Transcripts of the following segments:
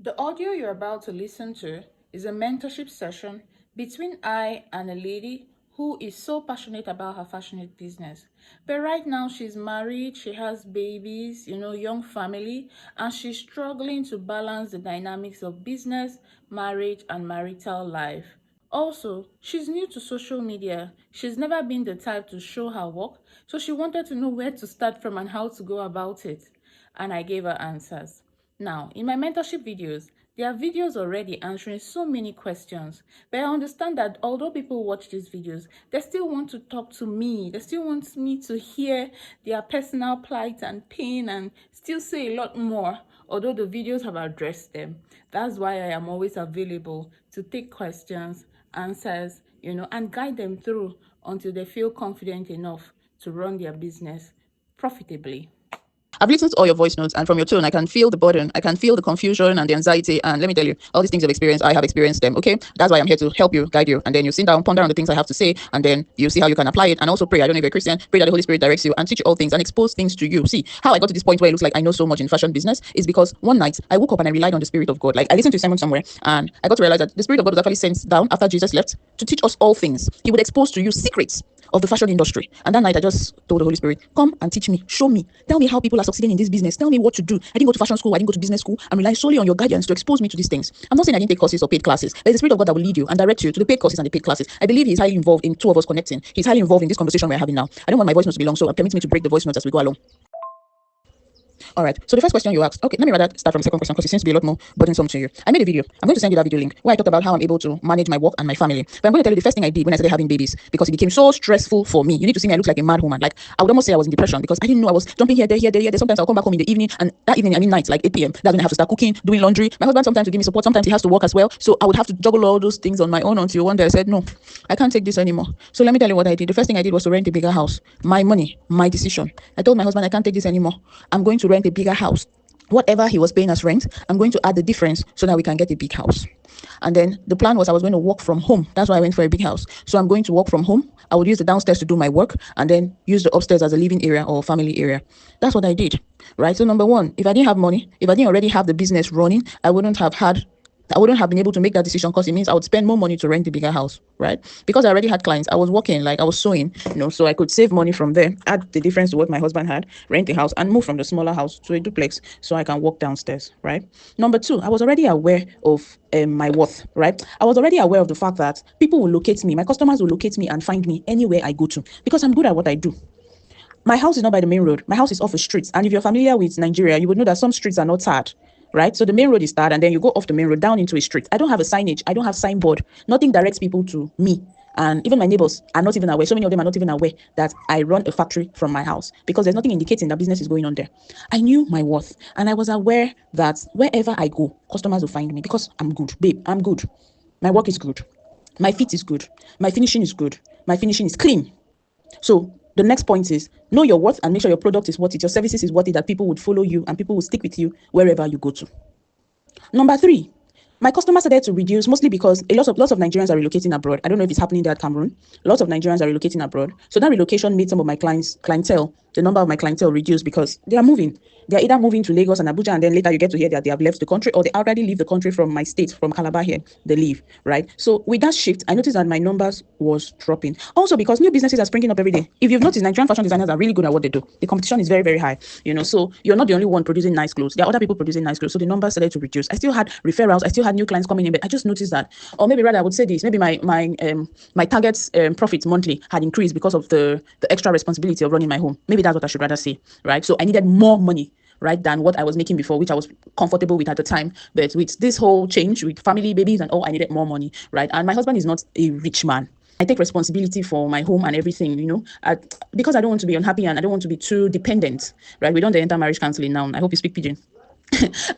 The audio you're about to listen to is a mentorship session between I and a lady who is so passionate about her fashionate business. But right now she's married, she has babies, young family, and she's struggling to balance the dynamics of business, marriage, and marital life. Also, she's new to social media. She's never been the type to show her work, so she wanted to know where to start from and how to go about it. And I gave her answers. Now, in my mentorship videos, there are videos already answering so many questions, but I understand that although people watch these videos, they still want to talk to me. They still want me to hear their personal plight and pain and still say a lot more, although the videos have addressed them. That's why I am always available to take questions, answers, and guide them through until they feel confident enough to run their business profitably. I've listened to all your voice notes, and from your tone, I can feel the burden. I can feel the confusion and the anxiety. And let me tell you, all these things you've experienced, I have experienced them. Okay, that's why I'm here to help you, guide you, and then you sit down, ponder on the things I have to say, and then you see how you can apply it. And also pray. I don't know if you're a Christian. Pray that the Holy Spirit directs you and teach you all things and expose things to you. See how I got to this point where it looks like I know so much in fashion business is because one night I woke up and I relied on the Spirit of God. Like I listened to a sermon somewhere, and I got to realize that the Spirit of God was actually sent down after Jesus left to teach us all things. He would expose to you secrets of the fashion industry. And that night, I just told the Holy Spirit, come and teach me, show me, tell me how people are succeeding in this business. Tell me what to do. I didn't go to fashion school. I didn't go to business school. I'm relying solely on your guidance to expose me to these things. I'm not saying I didn't take courses or paid classes. There's the Spirit of God that will lead you and direct you to the paid courses and the paid classes. I believe He's highly involved in two of us connecting. He's highly involved in this conversation we're having now. I don't want my voice notes to be long, so permit me to break the voice notes as we go along. All right. So the first question you asked, okay, let me rather start from the second question because it seems to be a lot more burdensome to you. I made a video. I'm going to send you that video link where I talked about how I'm able to manage my work and my family. But I'm going to tell you the first thing I did when I started having babies because it became so stressful for me. You need to see me. I look like a mad woman. Like I would almost say I was in depression because I didn't know I was jumping here, there, here, there, here. Sometimes I'll come back home in the evening, and that evening, I mean night, like 8 p.m. That's when I have to start cooking, doing laundry. My husband sometimes will give me support. Sometimes he has to work as well. So I would have to juggle all those things on my own until one day I said, no, I can't take this anymore. So let me tell you what I did. The first thing I did was to rent a bigger house. My money, my decision. I told my husband I can't take this anymore. I'm going to rent a bigger house. Whatever he was paying us rent, I'm going to add the difference so that we can get a big house. And then the plan was I was going to work from home. That's why I went for a big house. So I'm going to work from home. I would use the downstairs to do my work and then use the upstairs as a living area or family area. That's what I did, right? So number one, if I didn't have money, if I didn't already have the business running, I wouldn't have been able to make that decision because it means I would spend more money to rent a bigger house, right? Because I already had clients, I was working, like I was sewing, so I could save money from there, add the difference to what my husband had, rent a house, and move from the smaller house to a duplex so I can walk downstairs, right? Number two, I was already aware of my worth, right? I was already aware of the fact that people will locate me, my customers will locate me and find me anywhere I go to because I'm good at what I do. My house is not by the main road. My house is off a street. And if you're familiar with Nigeria, you would know that some streets are not tarred, right? So the main road is tarred, and then you go off the main road down into a street. I don't have a signage. I don't have signboard. Nothing directs people to me. And even my neighbors are not even aware. So many of them are not even aware that I run a factory from my house because there's nothing indicating that business is going on there. I knew my worth, and I was aware that wherever I go, customers will find me because I'm good, babe. I'm good. My work is good. My fit is good. My finishing is good. My finishing is clean. So the next point is know your worth and make sure your product is worth it. Your services is worth it, that people would follow you and people will stick with you wherever you go to. Number three, my customers started to reduce mostly because lots of Nigerians are relocating abroad. I don't know if it's happening there at Cameroon. Lots of Nigerians are relocating abroad. So that relocation made some of my clientele, the number of my clientele reduce because they are moving. They are either moving to Lagos and Abuja, and then later you get to hear that they have left the country, or they already leave the country from my state, from Calabar here, they leave, right? So with that shift, I noticed that my numbers was dropping. Also because new businesses are springing up every day. If you've noticed, Nigerian fashion designers are really good at what they do. The competition is very, very high, so you're not the only one producing nice clothes. There are other people producing nice clothes. So the numbers started to reduce. I still had referrals. I still had new clients coming in, but I just noticed that, or maybe rather I would say this, maybe my targets profits monthly had increased because of the extra responsibility of running my home. Maybe that's what I should rather say, right? So I needed more money, right, than what I was making before, which I was comfortable with at the time. But with this whole change with family, babies, and all, I needed more money, right? And my husband is not a rich man. I take responsibility for my home and everything, because I don't want to be unhappy and I don't want to be too dependent, right? We don't enter marriage counseling now. I hope you speak pidgin.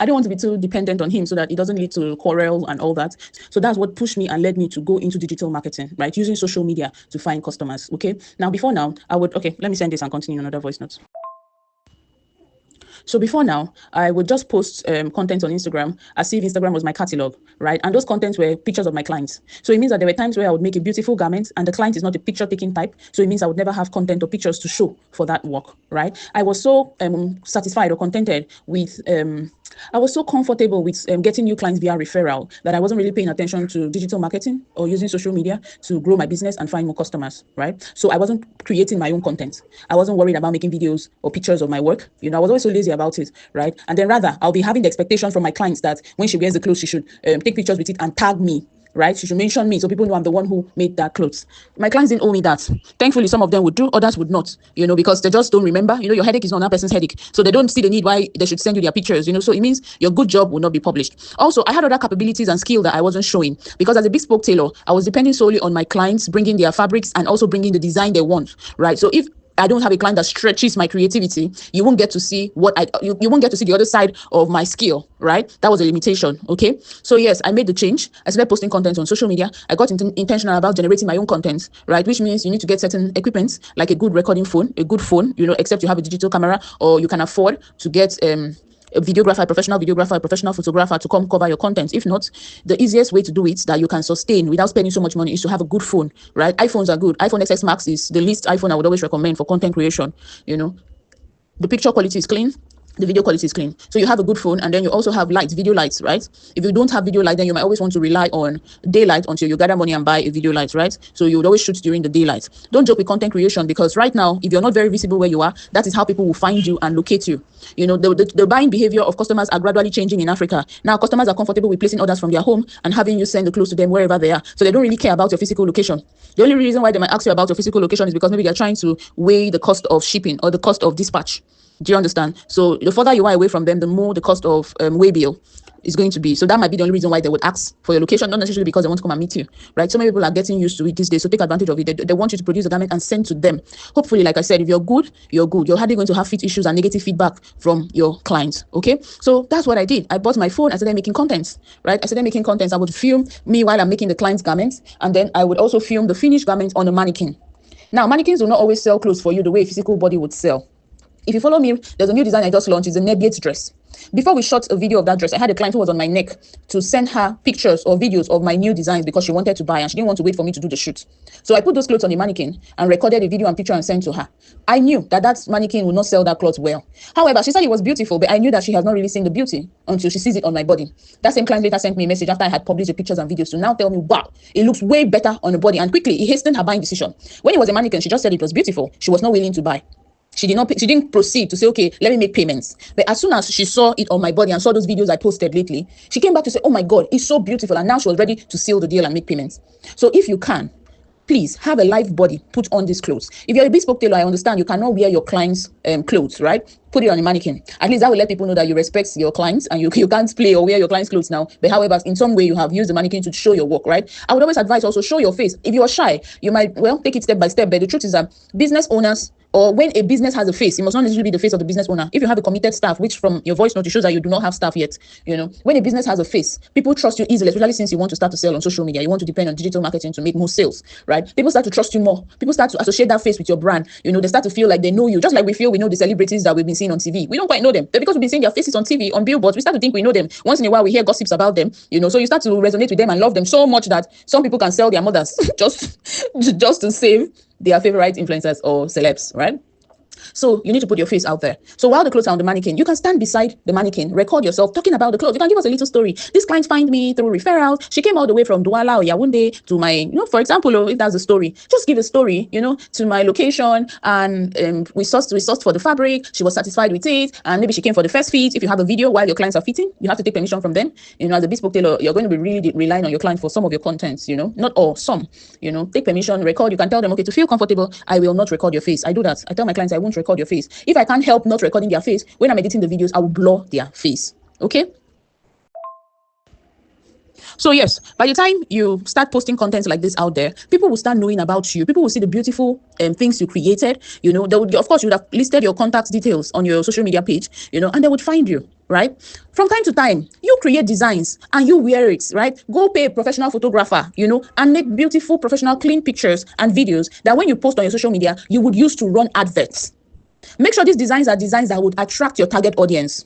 I don't want to be too dependent on him so that it doesn't lead to quarrels and all that. So that's what pushed me and led me to go into digital marketing, right? Using social media to find customers. Okay. Now, let me send this and continue another voice note. So before now, I would just post content on Instagram as if Instagram was my catalog, right? And those contents were pictures of my clients. So it means that there were times where I would make a beautiful garment and the client is not a picture taking type. So it means I would never have content or pictures to show for that work, right? I was so satisfied or contented with I was so comfortable with getting new clients via referral that I wasn't really paying attention to digital marketing or using social media to grow my business and find more customers, right? So I wasn't creating my own content. I wasn't worried about making videos or pictures of my work. I was always so lazy about it, right? And then rather, I'll be having the expectation from my clients that when she wears the clothes, she should take pictures with it and tag me, right? She should mention me so people know I'm the one who made that clothes. My clients didn't owe me that. Thankfully, some of them would do, others would not, because they just don't remember. Your headache is not that person's headache. So they don't see the need why they should send you their pictures, So it means your good job will not be published. Also, I had other capabilities and skill that I wasn't showing because as a bespoke tailor, I was depending solely on my clients bringing their fabrics and also bringing the design they want, right? So if I don't have a client that stretches my creativity, you won't get to see you won't get to see the other side of my skill, right? That was a limitation. Okay. So yes, I made the change. I started posting content on social media. I got intentional about generating my own content, right? Which means you need to get certain equipment like a good recording phone, a good phone, except you have a digital camera or you can afford to get a videographer, a professional videographer, a professional photographer to come cover your content. If not, the easiest way to do it that you can sustain without spending so much money is to have a good phone, right? iPhones are good. iPhone XS Max is the least iPhone I would always recommend for content creation. The picture quality is clean, the video quality is clean. So you have a good phone and then you also have lights, video lights, right? If you don't have video light, then you might always want to rely on daylight until you gather money and buy a video light, right? So you would always shoot during the daylight. Don't joke with content creation because right now, if you're not very visible where you are, that is how people will find you and locate you. The buying behavior of customers are gradually changing in Africa. Now customers are comfortable with placing orders from their home and having you send the clothes to them wherever they are. So they don't really care about your physical location. The only reason why they might ask you about your physical location is because maybe they're trying to weigh the cost of shipping or the cost of dispatch. Do you understand? So the further you are away from them, the more the cost of way bill is going to be. So that might be the only reason why they would ask for your location, not necessarily because they want to come and meet you, right? So many people are getting used to it these days. So take advantage of it. They want you to produce a garment and send to them. Hopefully, like I said, if you're good, you're good. You're hardly going to have fit issues and negative feedback from your clients. Okay. So that's what I did. I bought my phone. I started making contents, right? I started making contents. I would film me while I'm making the client's garments. And then I would also film the finished garment on a mannequin. Now, mannequins will not always sell clothes for you the way a physical body would sell. If you follow me, there's a new design I just launched. It's a Nebiate dress. Before we shot a video of that dress, I had a client who was on my neck to send her pictures or videos of my new designs because she wanted to buy and she didn't want to wait for me to do the shoot. So I put those clothes on the mannequin and recorded a video and picture and sent to her. I knew that mannequin would not sell that cloth well. However, she said it was beautiful, but I knew that she has not really seen the beauty until she sees it on my body. That same client later sent me a message after I had published the pictures and videos to now tell me, wow, it looks way better on the body. And quickly, it hastened her buying decision. When it was a mannequin, she just said it was beautiful. She was not willing to buy. She didn't proceed to say, okay, let me make payments. But as soon as she saw it on my body and saw those videos I posted lately, she came back to say, oh my God, it's so beautiful. And now she was ready to seal the deal and make payments. So if you can, please have a live body, put on these clothes. If you're a bespoke tailor, I understand you cannot wear your clients' clothes, right? Put it on a mannequin. At least that will let people know that you respect your clients and you can't play or wear your clients' clothes now. But however, in some way you have used the mannequin to show your work, right? I would always advise also show your face. If you are shy, you might, take it step by step. But the truth is that business owners, or when a business has a face, it must not necessarily be the face of the business owner. If you have a committed staff, which from your voice note, it shows that you do not have staff yet, when a business has a face, people trust you easily, especially since you want to start to sell on social media. You want to depend on digital marketing to make more sales, right? People start to trust you more. People start to associate that face with your brand. They start to feel like they know you, just like we know the celebrities that we've been seeing on TV. We don't quite know them. But because we've been seeing their faces on TV, on billboards, we start to think we know them. Once in a while, we hear gossips about them, so you start to resonate with them and love them so much that some people can sell their mothers just to save their favorite influencers or celebs, right? So you need to put your face out there. So while the clothes are on the mannequin, you can stand beside the mannequin, record yourself talking about the clothes. You can give us a little story. This client find me through referrals. She came all the way from Douala or Yaoundé to my, for example, if that's a story, just give a story, to my location. And we sourced for the fabric. She was satisfied with it. And maybe she came for the first fit. If you have a video while your clients are fitting, you have to take permission from them. As a bespoke tailor, you're going to be really relying on your client for some of your contents, not all, some, take permission, record. You can tell them, okay, to feel comfortable, I will not record your face. I do that. I tell my clients I won't record your face. If I can't help not recording their face, when I'm editing the videos, I will blur their face. Okay? So yes, by the time you start posting content like this out there, people will start knowing about you. People will see the beautiful things you created. Of course, you would have listed your contact details on your social media page, and they would find you, right? From time to time, you create designs and you wear it, right? Go pay a professional photographer, and make beautiful, professional, clean pictures and videos that when you post on your social media, you would use to run adverts. Make sure these designs are designs that would attract your target audience.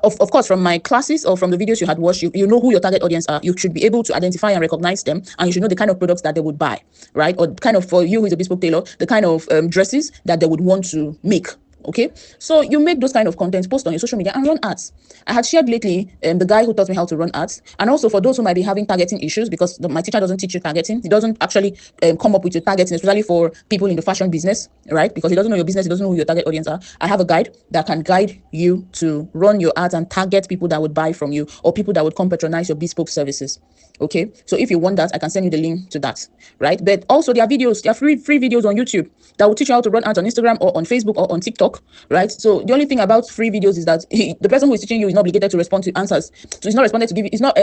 Of course, from my classes or from the videos you had watched, you know who your target audience are. You should be able to identify and recognize them, and you should know the kind of products that they would buy, right? Or kind of, for you who is a bespoke tailor, the kind of dresses that they would want to make. Okay, so you make those kind of contents, post on your social media, and run ads. I had shared lately the guy who taught me how to run ads, and also for those who might be having targeting issues, because my teacher doesn't teach you targeting. He doesn't actually come up with your targeting, especially for people in the fashion business, right? Because he doesn't know your business, he doesn't know who your target audience are. I have a guide that can guide you to run your ads and target people that would buy from you, or people that would come patronize your bespoke services. Okay, so if you want that, I can send you the link to that, right? But also there are videos, there are free videos on YouTube that will teach you how to run ads on Instagram or on Facebook or on TikTok, right? So the only thing about free videos is that the person who is teaching you is not obligated to respond to answers. So he's not responded to give you, it's not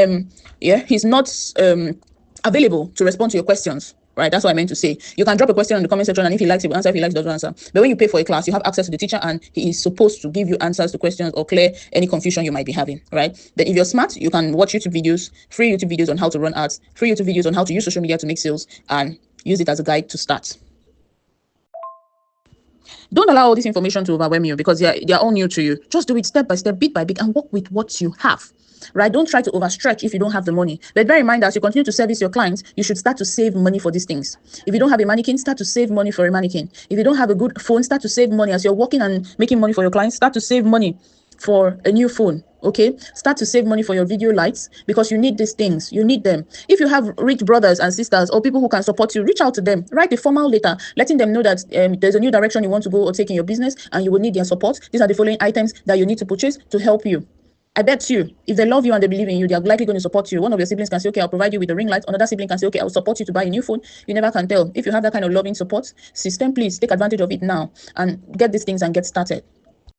he's not available to respond to your questions. Right, that's what I meant to say. You can drop a question in the comment section, and if he likes, he will answer. If he likes, he doesn't answer. But when you pay for a class, you have access to the teacher, and he is supposed to give you answers to questions or clear any confusion you might be having. Right. Then, if you're smart, you can watch YouTube videos, free YouTube videos on how to run ads, free YouTube videos on how to use social media to make sales, and use it as a guide to start. Don't allow all this information to overwhelm you, because they're all new to you. Just do it step by step, bit by bit, and work with what you have. Right? Don't try to overstretch if you don't have the money. But bear in mind that as you continue to service your clients, you should start to save money for these things. If you don't have a mannequin, start to save money for a mannequin. If you don't have a good phone, start to save money. As you're working and making money for your clients, start to save money for a new phone. Okay, start to save money for your video lights, because you need these things. You need them. If you have rich brothers and sisters or people who can support you, reach out to them. Write a formal letter letting them know that there's a new direction you want to go or take in your business, and you will need their support. These are the following items that you need to purchase to help you. I bet you, if they love you and they believe in you, they are likely going to support you. One of your siblings can say, okay, I'll provide you with the ring light. Another sibling can say, okay, I'll support you to buy a new phone. You never can tell. If you have that kind of loving support system, please take advantage of it now and get these things and get started.